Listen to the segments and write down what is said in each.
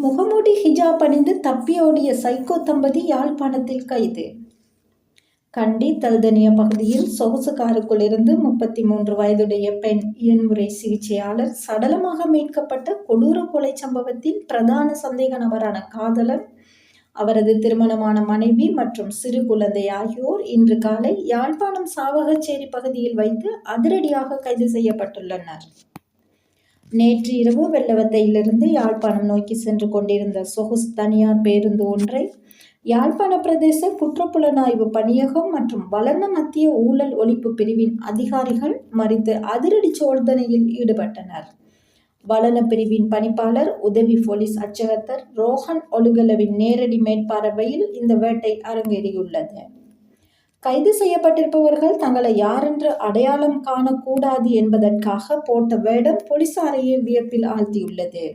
முகமூடி ஹிஜாப் அணிந்து தப்பியோடிய சைக்கோ தம்பதி யாழ்ப்பாணத்தில் கைது. கண்டி தல்தனிய பகுதியில் சொகுசு காருக்குள் இருந்து 33 வயதுடைய பெண் இயன்முறை சிகிச்சையாளர் சடலமாக மீட்கப்பட்ட கொடூர கொலை சம்பவத்தின் பிரதான சந்தேக நபரான காதலன், அவரது திருமணமான மனைவி மற்றும் சிறு குழந்தை ஆகியோர் இன்று காலை யாழ்ப்பாணம் சாவகச்சேரி பகுதியில் வைத்து அதிரடியாக கைது செய்யப்பட்டுள்ளனர். நேற்று இரவு வெள்ளவத்தையிலிருந்து யாழ்ப்பாணம் நோக்கி சென்று கொண்டிருந்த சொகுசு தனியார் பேருந்து ஒன்றை யாழ்ப்பாண பிரதேச குற்றப்புலனாய்வு பணியகம் மற்றும் வளர்ன மத்திய ஊழல் ஒழிப்பு பிரிவின் அதிகாரிகள் மறித்து அதிரடி சோதனையில் ஈடுபட்டனர். வளன பிரிவின் பணிப்பாளர் உதவி போலீஸ் அச்சகத்தர் ரோஹன் ஒலுகலவின் நேரடி மேற்பார்வையில் இந்த வேட்டை அரங்கேறியுள்ளது. கைது செய்யப்பட்டிருப்பவர்கள் தங்களை யாரென்று அடையாளம் காணக்கூடாது என்பதற்காக போட்ட வேடம் போலீசாரையே வியப்பில் ஆழ்த்தியுள்ளது.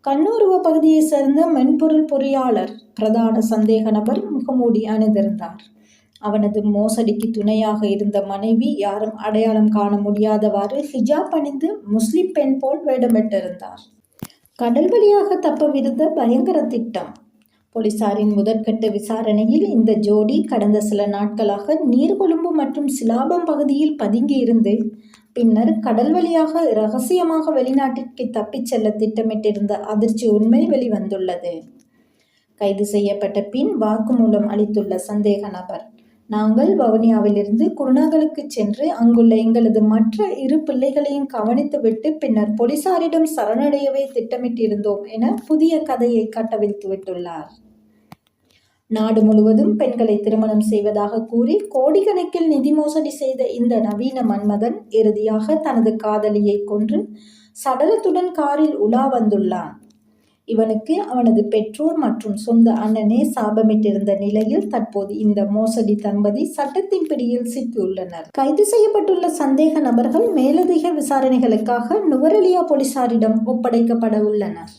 கண்ணூருவ பகுதியைச் சேர்ந்த மென்பொருள் பொறியாளர் பிரதான சந்தேக நபர் முகமூடி அணிந்திருந்தார். அவனது மோசடிக்கு துணையாக இருந்த மனைவி யாரும் அடையாளம் காண முடியாதவாறு ஹிஜாப் அணிந்து முஸ்லிம் பெண் போல் வேடமிட்டிருந்தார். கடல் வழியாக தப்பவிருந்த பயங்கர திட்டம். போலீசாரின் முதற்கட்ட விசாரணையில் இந்த ஜோடி கடந்த சில நாட்களாக நீர்கொழும்பு மற்றும் சிலாபம் பகுதியில் பதுங்கி இருந்து பின்னர் கடல் வழியாக இரகசியமாக வெளிநாட்டிற்கு தப்பிச் செல்ல திட்டமிட்டிருந்த அதிர்ச்சி உண்மை வெளிவந்துள்ளது. கைது செய்யப்பட்ட பின் வாக்குமூலம் அளித்துள்ள சந்தேக நபர், நாங்கள் வவுனியாவிலிருந்து குருநாகலுக்கு சென்று அங்குள்ள எங்களது மற்ற 2 பிள்ளைகளையும் கவனித்துவிட்டு பின்னர் போலீசாரிடம் சரணடையவே திட்டமிட்டிருந்தோம் என புதிய கதையை கட்டவிழ்த்துவிட்டுள்ளார். நாடு முழுவதும் பெண்களை திருமணம் செய்வதாக கூறி கோடிக்கணக்கில் நிதி மோசடி செய்த இந்த நவீன மன்மதன் இறுதியாக தனது காதலியை கொன்று சடலத்துடன் காரில் உலா வந்துள்ளான். இவனுக்கு அவனது பெற்றோர் மற்றும் சொந்த அண்ணனே சாபமிட்டிருந்த நிலையில் தற்போது இந்த மோசடி தம்பதி சட்டத்தின் பிடியில் சிக்கியுள்ளனர். கைது செய்யப்பட்டுள்ள சந்தேக நபர்கள் மேலதிக விசாரணைகளுக்காக நுவரெலியா போலீசாரிடம் ஒப்படைக்கப்பட உள்ளனர்.